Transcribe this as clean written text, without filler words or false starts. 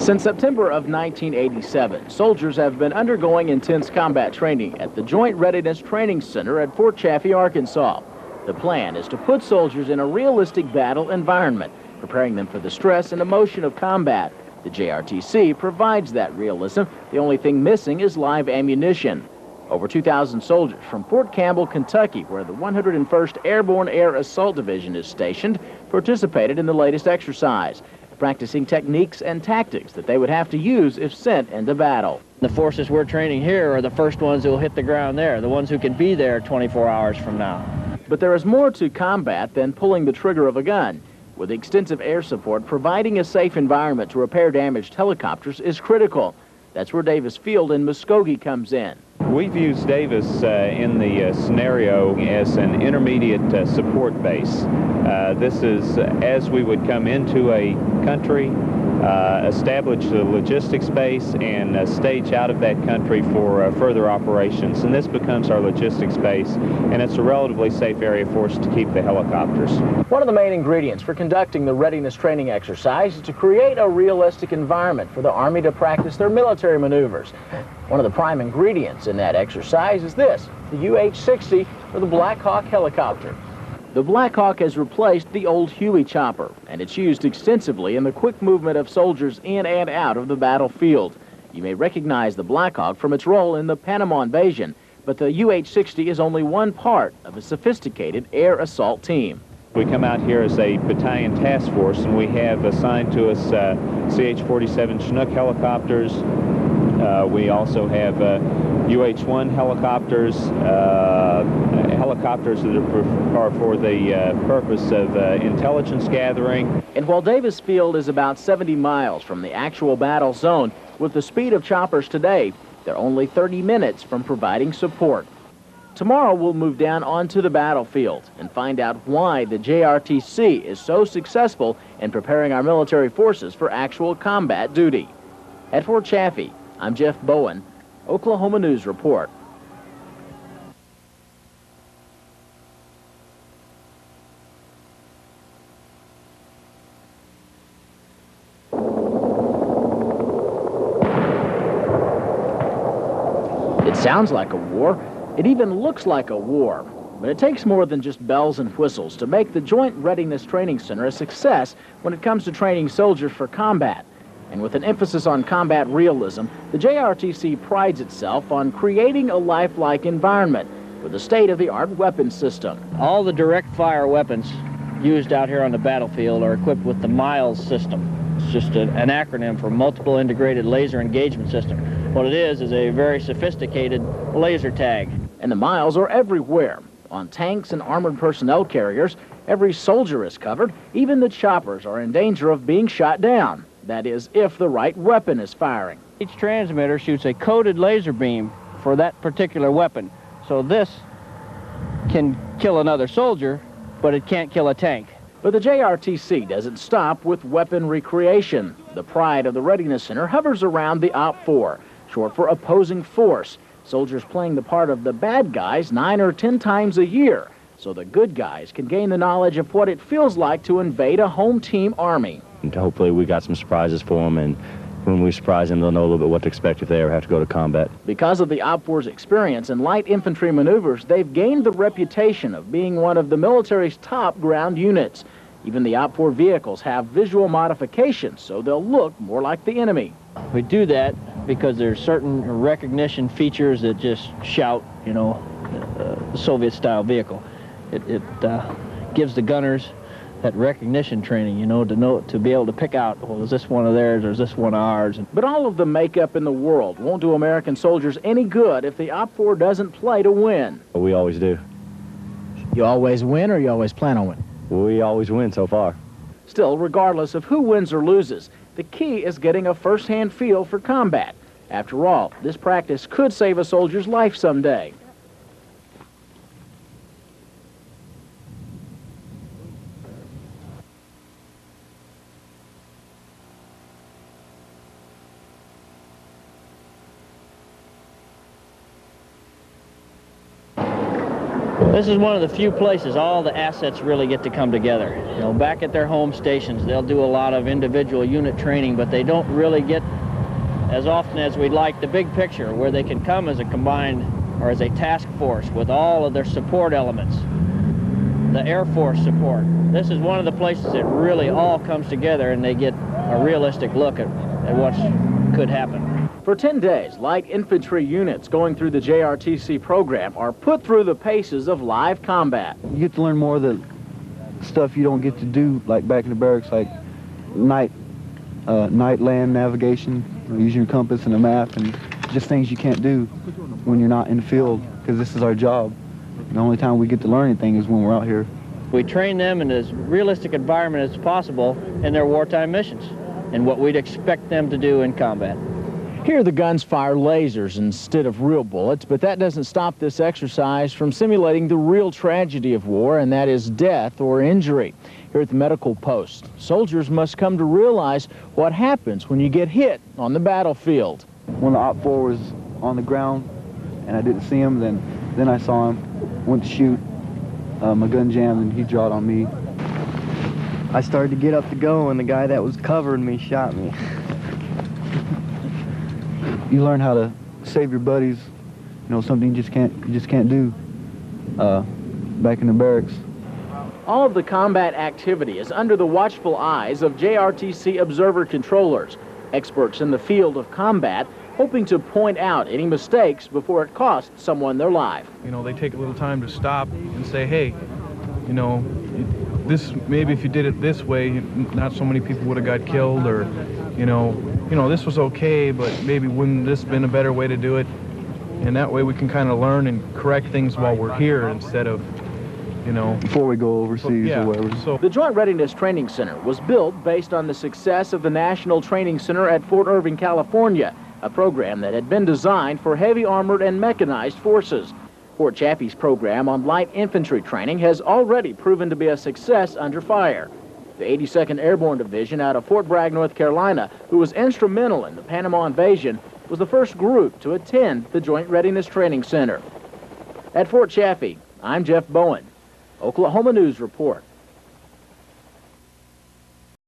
Since September of 1987, soldiers have been undergoing intense combat training at the Joint Readiness Training Center at Fort Chaffee, Arkansas. The plan is to put soldiers in a realistic battle environment, preparing them for the stress and emotion of combat. The JRTC provides that realism. The only thing missing is live ammunition. Over 2,000 soldiers from Fort Campbell, Kentucky, where the 101st Airborne Air Assault Division is stationed, participated in the latest exercise, practicing techniques and tactics that they would have to use if sent into battle. The forces we're training here are the first ones who will hit the ground there, the ones who can be there 24 hours from now. But there is more to combat than pulling the trigger of a gun. With extensive air support, providing a safe environment to repair damaged helicopters is critical. That's where Davis Field in Muskogee comes in. We've used Davis in the scenario as an intermediate support base. This is as we would come into a country, establish the logistics base, and stage out of that country for further operations. And this becomes our logistics base, and it's a relatively safe area for us to keep the helicopters. One of the main ingredients for conducting the readiness training exercise is to create a realistic environment for the Army to practice their military maneuvers. One of the prime ingredients in that exercise is this, the UH-60, or the Black Hawk helicopter. The Black Hawk has replaced the old Huey chopper, and it's used extensively in the quick movement of soldiers in and out of the battlefield. You may recognize the Black Hawk from its role in the Panama invasion, but the UH-60 is only one part of a sophisticated air assault team. We come out here as a battalion task force, and we have assigned to us CH-47 Chinook helicopters. We also have UH-1 helicopters, helicopters that are for the purpose of intelligence gathering. And while Davis Field is about 70 miles from the actual battle zone, with the speed of choppers today, they're only 30 minutes from providing support. Tomorrow we'll move down onto the battlefield and find out why the JRTC is so successful in preparing our military forces for actual combat duty. At Fort Chaffee, I'm Jeff Bowen, Oklahoma News Report. It sounds like a war. It even looks like a war. But it takes more than just bells and whistles to make the Joint Readiness Training Center a success when it comes to training soldiers for combat. And with an emphasis on combat realism, the JRTC prides itself on creating a lifelike environment with a state-of-the-art weapons system. All the direct fire weapons used out here on the battlefield are equipped with the MILES system. It's just an acronym for Multiple Integrated Laser Engagement System. What it is a very sophisticated laser tag. And the miles are everywhere. On tanks and armored personnel carriers, every soldier is covered. Even the choppers are in danger of being shot down. That is, if the right weapon is firing. Each transmitter shoots a coded laser beam for that particular weapon. So this can kill another soldier, but it can't kill a tank. But the JRTC doesn't stop with weapon recreation. The pride of the Readiness Center hovers around the OP4, short for opposing force. Soldiers playing the part of the bad guys 9 or 10 times a year, so the good guys can gain the knowledge of what it feels like to invade a home team army. And hopefully we got some surprises for them, and when we surprise them, they'll know a little bit what to expect if they ever have to go to combat. Because of the OP4's experience in light infantry maneuvers, they've gained the reputation of being one of the military's top ground units. Even the OP4 vehicles have visual modifications, so they'll look more like the enemy. We do that because there's certain recognition features that just shout, you know, Soviet-style vehicle. It gives the gunners that recognition training, you know, to be able to pick out, well, is this one of theirs or is this one of ours? But all of the makeup in the world won't do American soldiers any good if the OP4 doesn't play to win. We always do. You always win, or you always plan on winning? We always win so far. Still, regardless of who wins or loses, the key is getting a first-hand feel for combat. After all, this practice could save a soldier's life someday. This is one of the few places all the assets really get to come together. You know, back at their home stations, they'll do a lot of individual unit training, but they don't really get as often as we'd like the big picture, where they can come as a combined or as a task force with all of their support elements. The Air Force support. This is one of the places that really all comes together and they get a realistic look at what could happen. For 10 days, light infantry units going through the JRTC program are put through the paces of live combat. You get to learn more of the stuff you don't get to do, like back in the barracks, like night land navigation, using your compass and a map, and just things you can't do when you're not in the field, because this is our job. The only time we get to learn anything is when we're out here. We train them in as realistic environment as possible in their wartime missions and what we'd expect them to do in combat. Here the guns fire lasers instead of real bullets, but that doesn't stop this exercise from simulating the real tragedy of war, and that is death or injury. Here at the medical post, soldiers must come to realize what happens when you get hit on the battlefield. When the Op-4 was on the ground and I didn't see him, then I saw him, went to shoot, my gun jammed and he drawed on me. I started to get up to go and the guy that was covering me shot me. You learn how to save your buddies, you know, something you just can't do back in the barracks. All of the combat activity is under the watchful eyes of JRTC observer controllers, experts in the field of combat, hoping to point out any mistakes before it costs someone their life. You know, they take a little time to stop and say, hey, you know, this, maybe if you did it this way, not so many people would have got killed, or, you know, this was okay, but maybe wouldn't this been a better way to do it? And that way we can kind of learn and correct things while we're here instead of, you know, before we go overseas yeah, or whatever. So the Joint Readiness Training Center was built based on the success of the National Training Center at Fort Irving, California, a program that had been designed for heavy armored and mechanized forces. Fort Chaffee's program on light infantry training has already proven to be a success under fire. The 82nd Airborne Division out of Fort Bragg, North Carolina, who was instrumental in the Panama invasion, was the first group to attend the Joint Readiness Training Center. At Fort Chaffee, I'm Jeff Bowen, Oklahoma News Report.